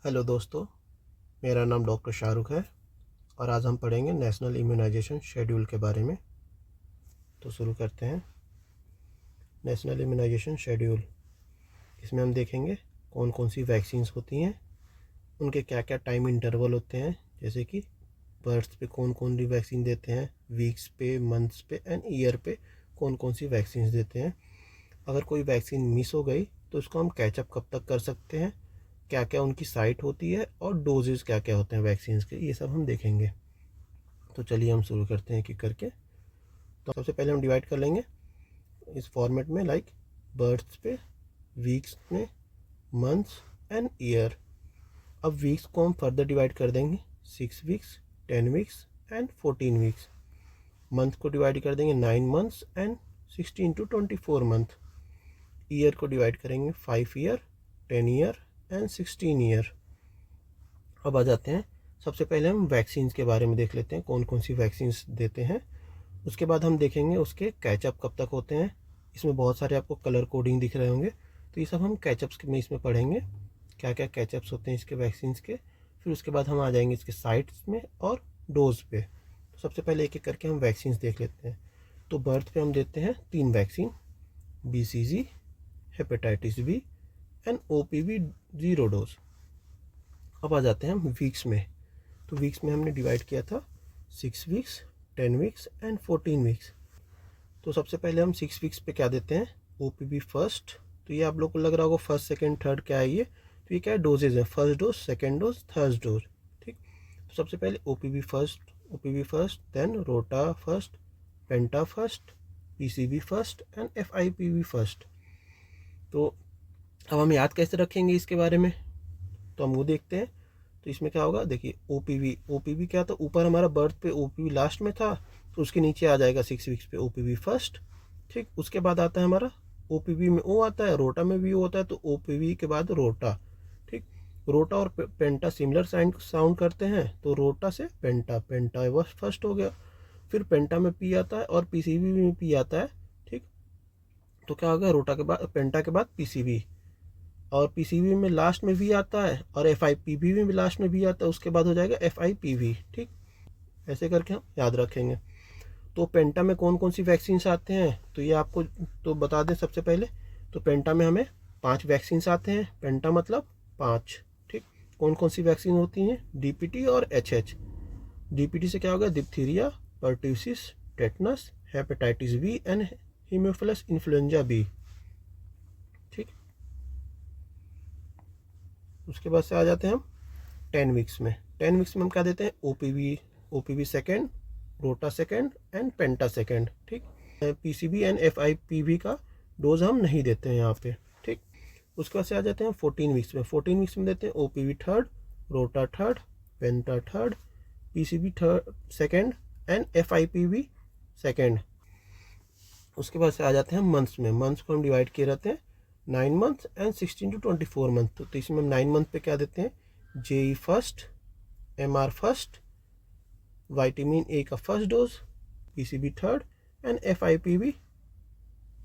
Hello दोस्तों, मेरा नाम डॉक्टर शाहरुख है और आज हम पढ़ेंगे नेशनल इम्यूनाइजेशन शेड्यूल के बारे में। तो शुरू करते हैं। नेशनल इम्यूनाइजेशन शेड्यूल, इसमें हम देखेंगे कौन कौन सी वैक्सीन्स होती हैं, उनके क्या क्या टाइम इंटरवल होते हैं, जैसे कि बर्थ पे कौन कौन सी वैक्सीन देते हैं, वीक्स पे, मंथ्स पे एंड ईयर पे कौन कौन सी वैक्सीन देते हैं। अगर कोई वैक्सीन मिस हो गई तो उसको हम कैचअप कब तक कर सकते हैं, क्या क्या उनकी साइट होती है और डोजेज़ क्या क्या होते हैं वैक्सीन्स के, ये सब हम देखेंगे। तो चलिए हम शुरू करते हैं एक करके। तो सबसे पहले हम डिवाइड कर लेंगे इस फॉर्मेट में, लाइक बर्थ्स पे, वीक्स में, मंथ्स एंड ईयर। अब वीक्स को हम फर्दर डिवाइड कर देंगे 6 weeks, 10 weeks and 14 weeks. Month को डिवाइड कर देंगे 9 months and 16 to 24 month. Year को डिवाइड करेंगे 5 ईयर, 10 ईयर एंड 16 ईयर। अब आ जाते हैं, सबसे पहले हम वैक्सीन्स के बारे में देख लेते हैं, कौन कौन सी वैक्सीन्स देते हैं। उसके बाद हम देखेंगे उसके कैचअप कब तक होते हैं। इसमें बहुत सारे आपको कलर कोडिंग दिख रहे होंगे, तो ये सब हम कैचअप्स में इसमें पढ़ेंगे, क्या क्या कैचअप्स होते हैं इसके वैक्सीन्स के। फिर उसके बाद हम आ जाएंगे इसके साइट्स में और डोज पे। तो सबसे पहले एक एक करके हम वैक्सीन्स देख लेते हैं। तो बर्थ पे हम देते हैं 3 vaccine, BCG, hepatitis B and OPV 0 dose. अब आ जाते हैं हम वीक्स में। तो वीक्स में हमने डिवाइड किया था 6 वीक्स, 10 वीक्स एंड 14 वीक्स। तो सबसे पहले हम 6 वीक्स पे क्या देते हैं, OPV फर्स्ट। तो ये आप लोग को लग रहा होगा फर्स्ट सेकेंड थर्ड क्या है ये, तो ये क्या है, डोजेज है, first dose, second dose, third dose. ठीक, तो सबसे पहले OPV फर्स्ट, देन रोटा first, penta first, PCV first and FIPV first. तो अब हम याद कैसे रखेंगे इसके बारे में, तो हम वो देखते हैं। तो इसमें क्या होगा, देखिए ओपीवी क्या था, ऊपर हमारा बर्थ पे OPV लास्ट में था, तो उसके नीचे आ जाएगा 6 वीक्स पे OPV फर्स्ट। ठीक, उसके बाद आता है हमारा OPV में O आता है, रोटा में भी O होता है, तो OPV के बाद रोटा। ठीक, रोटा और पेंटा सिमिलर साउंड करते हैं, तो रोटा से पेंटा, पेंटा वह फर्स्ट हो गया। फिर पेंटा में P आता है और PCV में P आता है। ठीक, तो क्या होगा, रोटा के बाद, पेंटा के बाद PCV, और PCV में लास्ट में V आता है, और FIPV में भी लास्ट में V आता है, उसके बाद हो जाएगा FIPV। ठीक, ऐसे करके हम याद रखेंगे। तो पेंटा में कौन कौन सी वैक्सीन आते हैं, तो ये आपको तो बता दें सबसे पहले। तो पेंटा में हमें 5 वैक्सीन आते हैं, पेंटा मतलब 5। ठीक, कौन कौन सी वैक्सीन होती हैं, DPT और HH। DPT से क्या होगा, diphtheria, pertussis, tetanus, hepatitis B and haemophilus influenzae B. ठीक, उसके बाद से आ जाते हैं हम 10 वीक्स में। 10 वीक्स में हम क्या देते हैं, OPV सेकेंड, रोटा सेकेंड एंड पेंटा सेकेंड। ठीक, PCV एंड FIPV का डोज हम नहीं देते हैं यहाँ पे। ठीक, उसके बाद से आ जाते हैं 14 वीक्स में। 14 वीक्स में देते हैं OPV थर्ड, रोटा third, penta third, PCV third second and FIPV second. उसके बाद से आ जाते हैं मंथ्स में। मंथ्स को हम डिवाइड किए रहते हैं 9 मंथ एंड 16 to 24 मंथ। तो इसमें हम 9 मंथ पे क्या देते हैं, JE first, MR first, vitamin A का first dose, PCV third and FIPV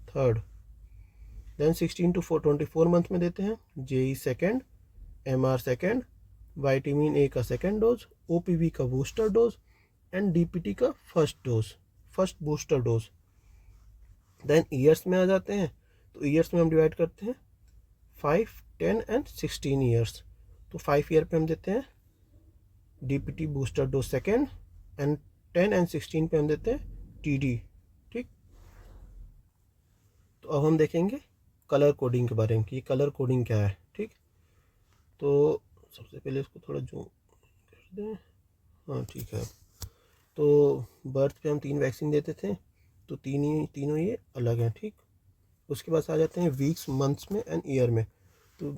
third. Then 16 to 24 month में देते हैं JE second, MR second, vitamin A का सेकेंड डोज, OPV का बूस्टर डोज एंड DPT का first dose, first booster dose. Then years में आ जाते हैं। तो ईयर्स में हम डिवाइड करते हैं 5, 10 एंड 16 ईयर्स। तो 5 ईयर पे हम देते हैं DPT booster dose second, and 10 and 16 पे हम देते हैं TD। ठीक, तो अब हम देखेंगे कलर कोडिंग के बारे में कि कलर कोडिंग क्या है। ठीक, तो सबसे पहले इसको थोड़ा जूम कर दें, हाँ ठीक है। तो बर्थ पे हम 3 वैक्सीन देते थे, तो तीनों ये अलग हैं। ठीक, उसके बाद आ जाते हैं वीक्स, मंथ्स में एंड ईयर में। तो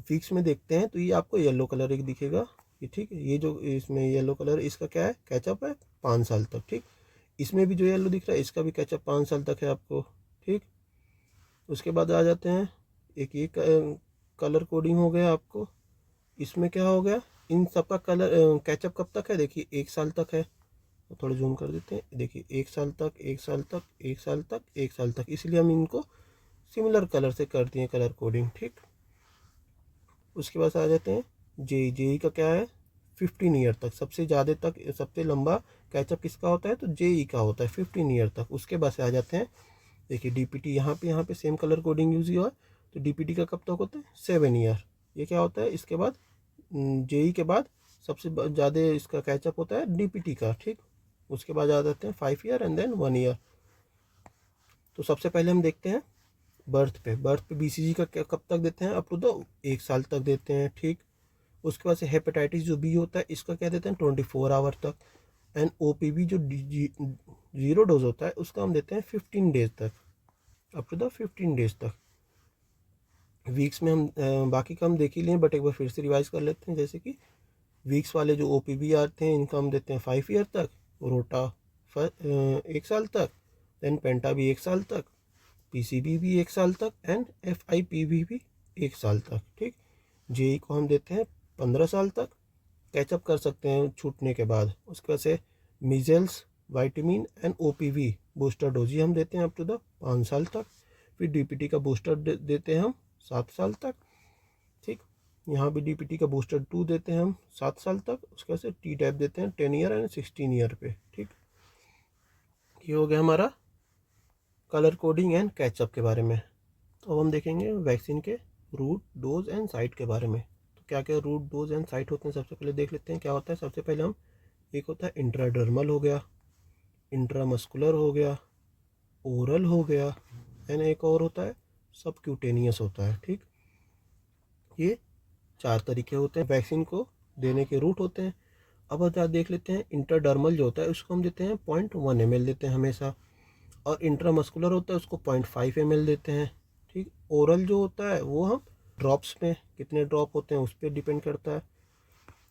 वीक्स में देखते हैं, तो ये आपको येलो कलर एक दिखेगा, ये ठीक है, ये जो इसमें येलो कलर, इसका क्या है, कैचअप है 5 साल तक। ठीक, इसमें भी जो येलो दिख रहा है इसका भी कैचअप 5 साल तक है आपको। ठीक, उसके बाद आ जाते हैं एक कलर कोडिंग हो गया आपको। इसमें क्या हो गया, इन सबका कलर कैचअप कब तक है, देखिए 1 साल तक है। तो थोड़ा जूम कर देते हैं, देखिए 1 साल तक, 1 साल तक, 1 साल तक, 1 साल तक, इसलिए हम इनको सिमिलर कलर से करते हैं कलर कोडिंग। ठीक, उसके बाद आ जाते हैं जेई का क्या है 15 ईयर तक, सबसे ज़्यादा तक सबसे लंबा कैचअप किसका होता है तो जेई का होता है 15 ईयर तक। उसके बाद से आ जाते हैं, देखिए डीपीटी यहाँ पे सेम कलर कोडिंग यूज़ हुआ है, तो डीपीटी का कब तक होता है 7 ईयर। ये क्या होता है, इसके बाद जेई के बाद सबसे ज़्यादा इसका कैचअप होता है डीपीटी का, ठीक। उसके बाद आ जाते हैं 5 ईयर एंड देन 1 ईयर। तो सबसे पहले हम देखते हैं बर्थ पे बीसीजी का कब तक देते हैं, अप टू द 1 साल तक देते हैं, ठीक। उसके बाद से हेपेटाइटिस जो बी होता है इसका क्या देते हैं 24 आवर तक। एंड ओपीवी जो 0 डोज होता है उसका हम देते हैं 15 डेज तक, अप टू द 15 डेज तक। वीक्स में हम बाकी का हम देख ही लिए, बट एक बार फिर से रिवाइज कर लेते हैं। जैसे कि वीक्स वाले जो ओपीवी आते हैं इनका हम देते हैं 5 ईयर तक, रोटा 1 साल तक, देन पेंटा भी 1 साल तक, पीसीबी भी 1 साल तक, एंड एफआईपीवी भी 1 साल तक, ठीक। जेई को हम देते हैं 15 साल तक, कैचअप कर सकते हैं छूटने के बाद। उसके बाद से measles, vitamin and OPV booster dose हम देते हैं अप टू द 5 साल तक। फिर डीपीटी का बूस्टर देते हैं हम 7 साल तक, ठीक। यहाँ भी डीपीटी का बूस्टर 2 देते हैं हम 7 साल तक। उसके बाद से टी टाइप देते हैं 10 ईयर एंड 16 ईयर पे, ठीक। ये हो गया हमारा कलर कोडिंग एंड कैचअप के बारे में। तो अब हम देखेंगे वैक्सीन के रूट, डोज एंड साइट के बारे में। तो क्या क्या रूट, डोज एंड साइट होते हैं सबसे पहले देख लेते हैं क्या होता है। सबसे पहले हम एक होता है इंट्राडर्मल हो गया, इंट्रामस्कुलर हो गया, ओरल हो गया, एंड एक और होता है सबक्यूटेनियस होता है, ठीक। ये 4 तरीके होते हैं वैक्सीन को देने के रूट होते हैं। अब हम देख लेते हैं इंट्राडर्मल जो होता है उसको हम देते हैं 0.1 ml देते हैं हमेशा, और इंट्रामस्कुलर होता है उसको 0.5 ml देते हैं, ठीक। ओरल जो होता है वो हम ड्रॉप्स में कितने ड्रॉप होते हैं उस पर डिपेंड करता है।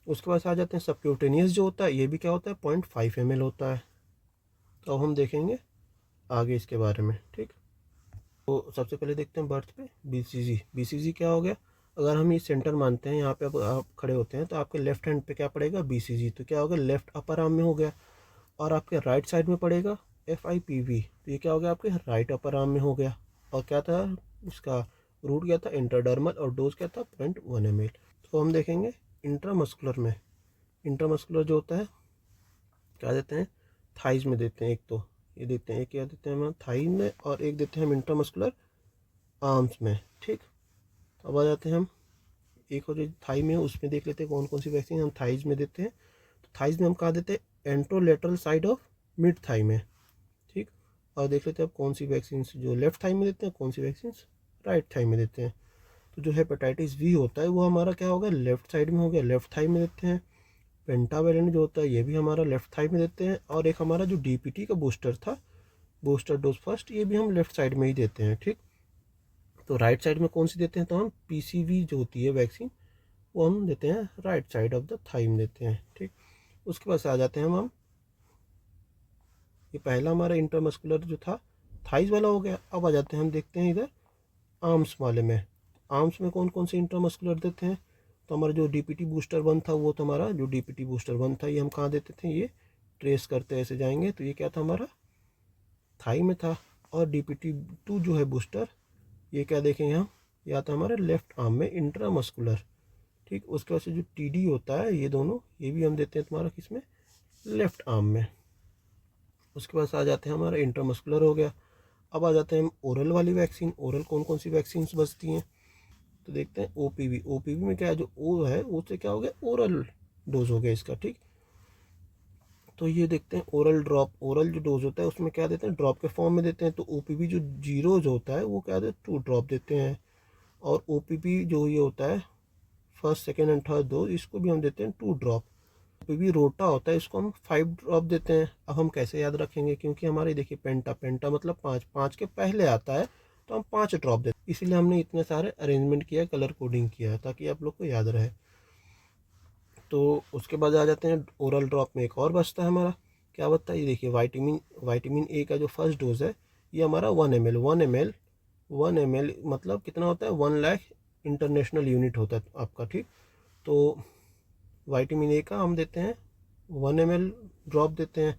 उसके बाद आ जाते हैं सबक्यूटेनियस जो होता है, ये भी क्या होता है 0.5 ml होता है। तो अब हम देखेंगे आगे इसके बारे में, ठीक। तो सबसे पहले देखते हैं बर्थ पे बीसीजी। बीसीजी क्या हो गया, अगर हम ये सेंटर मानते हैं यहाँ पे अब आप खड़े होते हैं तो आपके लेफ्ट हैंड पे क्या पड़ेगा बीसीजी, तो क्या होगा लेफ्ट अपर आर्म में हो गया। और आपके राइट साइड में पड़ेगा एफआईपीवी, तो ये क्या हो गया आपके राइट अपर आर्म में हो गया। और क्या था इसका रूट क्या था इंट्राडर्मल, और डोज क्या था 0.1 ml। तो हम देखेंगे इंट्रामस्कुलर में, इंट्रामस्कुलर जो होता है क्या देते हैं थाइज में देते हैं, एक तो ये देते हैं, एक क्या देते हैं हम थाइज में, और एक देते हैं हम इंट्रामस्कुलर आर्म्स में, ठीक। अब आ जाते हैं हम एक और जो थाई में उसमें देख लेते हैं कौन कौन सी वैक्सीन हम थाइज में देते हैं। तो थाइज में हम कहा देते हैं anterolateral side of mid thigh में, ठीक। और देख लेते हैं अब कौन सी वैक्सीन जो लेफ्ट थाई में देते हैं, कौन सी वैक्सीन राइट थाई में देते हैं। तो जो हेपेटाइटिस वी होता है वो हमारा क्या होगा लेफ्ट साइड में हो गया, लेफ्ट थाई में देते हैं। पेंटावेलेंट जो होता है ये भी हमारा लेफ्ट थाई में देते हैं। और एक हमारा जो डीपीटी का बूस्टर था, बूस्टर डोज फर्स्ट, ये भी हम लेफ्ट साइड में ही देते हैं, ठीक। तो राइट साइड में कौन सी देते हैं, तो हम पीसीवी जो होती है वैक्सीन वो हम देते हैं right side of the thigh में देते हैं, ठीक। उसके बाद से आ जाते हैं हम ये पहला हमारा इंटरमस्कुलर जो था थाइज वाला हो गया। अब आ जाते हैं हम देखते हैं इधर आर्म्स वाले में। आर्म्स में कौन कौन से इंटरमस्कुलर देते हैं, तो हमारा जो डीपीटी बूस्टर 1 था वो तो हमारा जो डीपीटी बूस्टर 1 था ये हम कहाँ देते थे, ये ट्रेस करते ऐसे जाएंगे तो ये क्या था हमारा थाई में था। और डीपीटी 2 जो है बूस्टर ये क्या देखेंगे हम, या तो हमारे लेफ्ट आर्म में इंट्रामस्कुलर, ठीक। उसके बाद से जो टीडी होता है ये दोनों ये भी हम देते हैं तुम्हारा किसमें लेफ्ट आर्म में। उसके बाद आ जाते हैं हमारा इंट्रामस्कुलर हो गया। अब आ जाते हैं हम ओरल वाली वैक्सीन। ओरल कौन कौन सी वैक्सीन बचती हैं, तो देखते हैं ओपीवी। ओपीवी में क्या है जो ओ है उससे क्या हो गया ओरल डोज हो गया इसका, ठीक। तो ये देखते हैं ओरल ड्रॉप, ओरल जो डोज होता है उसमें क्या देते हैं ड्रॉप के फॉर्म में देते हैं। तो ओपीवी जो 0 होता है वो क्या देते हैं 2 ड्रॉप देते हैं। और ओपीवी जो ये होता है first second and third dose इसको भी हम देते हैं 2 ड्रॉप। ओपीवी रोटा होता है इसको हम 5 ड्रॉप देते हैं। अब हम कैसे याद रखेंगे, क्योंकि हमारे देखिए पेंटा, पेंटा मतलब 5 के पहले आता है तो हम 5 ड्रॉप देते हैं, इसीलिए हमने इतने सारे अरेंजमेंट किया है, कलर कोडिंग किया है ताकि आप लोग को याद रहे। तो उसके बाद आ जाते हैं ओरल ड्रॉप में एक और बचता है हमारा, क्या बचता है ये देखिए वाइटामिन ए का जो फर्स्ट डोज है ये हमारा 1 ml मतलब कितना होता है 1 लाख इंटरनेशनल यूनिट होता है आपका, ठीक। तो वाइटामिन ए का हम देते हैं 1 ml ड्रॉप देते हैं।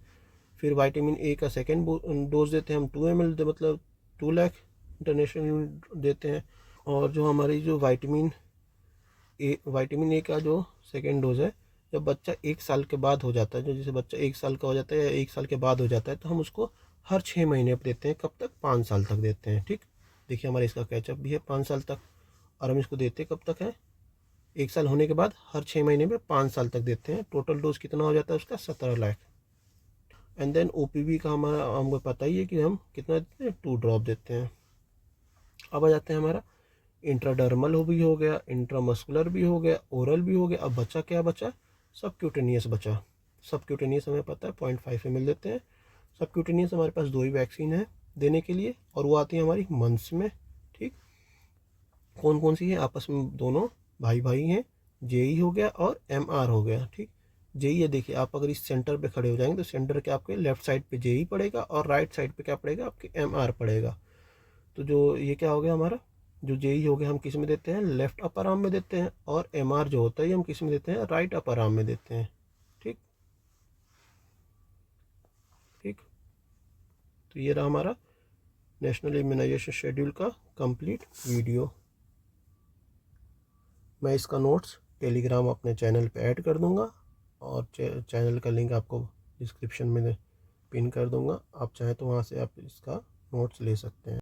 फिर वाइटामिन ए का सेकेंड डोज देते हैं हम 2 ml मतलब 2 लाख इंटरनेशनल यूनिट देते हैं। और जो हमारी जो वाइटामिन विटामिन ए का जो सेकेंड डोज है, जब बच्चा 1 साल के बाद हो जाता है, जो जैसे बच्चा 1 साल का हो जाता है या 1 साल के बाद हो जाता है, तो हम उसको हर 6 महीने पर देते हैं। कब तक? 5 साल तक देते हैं। ठीक, देखिए हमारे इसका कैचअप भी है 5 साल तक, और हम इसको देते कब तक है? 1 साल होने के बाद हर 6 महीने में 5 साल तक देते हैं। टोटल डोज कितना हो जाता है उसका? 17 लाख। एंड देन ओपीवी का हमारा हमको पता ही है कि हम कितना देते हैं, 2 ड्रॉप देते हैं। अब आ जाते हैं हमारा इंट्राडर्मल भी हो गया, इंट्रामस्कुलर भी हो गया, ओरल भी हो गया। अब बचा क्या? बचा सबक्यूटेनियस बचा। सबक्यूटेनियस हमें पता है 0.5 ml देते हैं। सबक्यूटेनियस हमारे पास 2 ही वैक्सीन है देने के लिए, और वो आती है हमारी मंथ्स में। ठीक, कौन कौन सी है? आपस में दोनों भाई भाई हैं, जेई हो गया और एमआर हो गया। ठीक, जेई है, देखिए आप अगर इस सेंटर पे खड़े हो जाएंगे तो सेंटर के आपके लेफ्ट साइड पे जेई पड़ेगा और राइट साइड पे क्या पड़ेगा? आपके एमआर पड़ेगा। तो जो ये क्या हो गया हमारा, जो जेई हो गया हम किस में देते हैं? लेफ्ट अपर आर्म में देते हैं, और एमआर जो होता है हम किस में देते हैं? राइट अपर आर्म में देते हैं। ठीक ठीक, तो ये रहा हमारा नेशनल इम्यूनाइजेशन शेड्यूल का कंप्लीट वीडियो। मैं इसका नोट्स टेलीग्राम अपने चैनल पे ऐड कर दूंगा, और चैनल का लिंक आपको डिस्क्रिप्शन में पिन कर दूंगा। आप चाहें तो वहाँ से आप इसका नोट्स ले सकते हैं।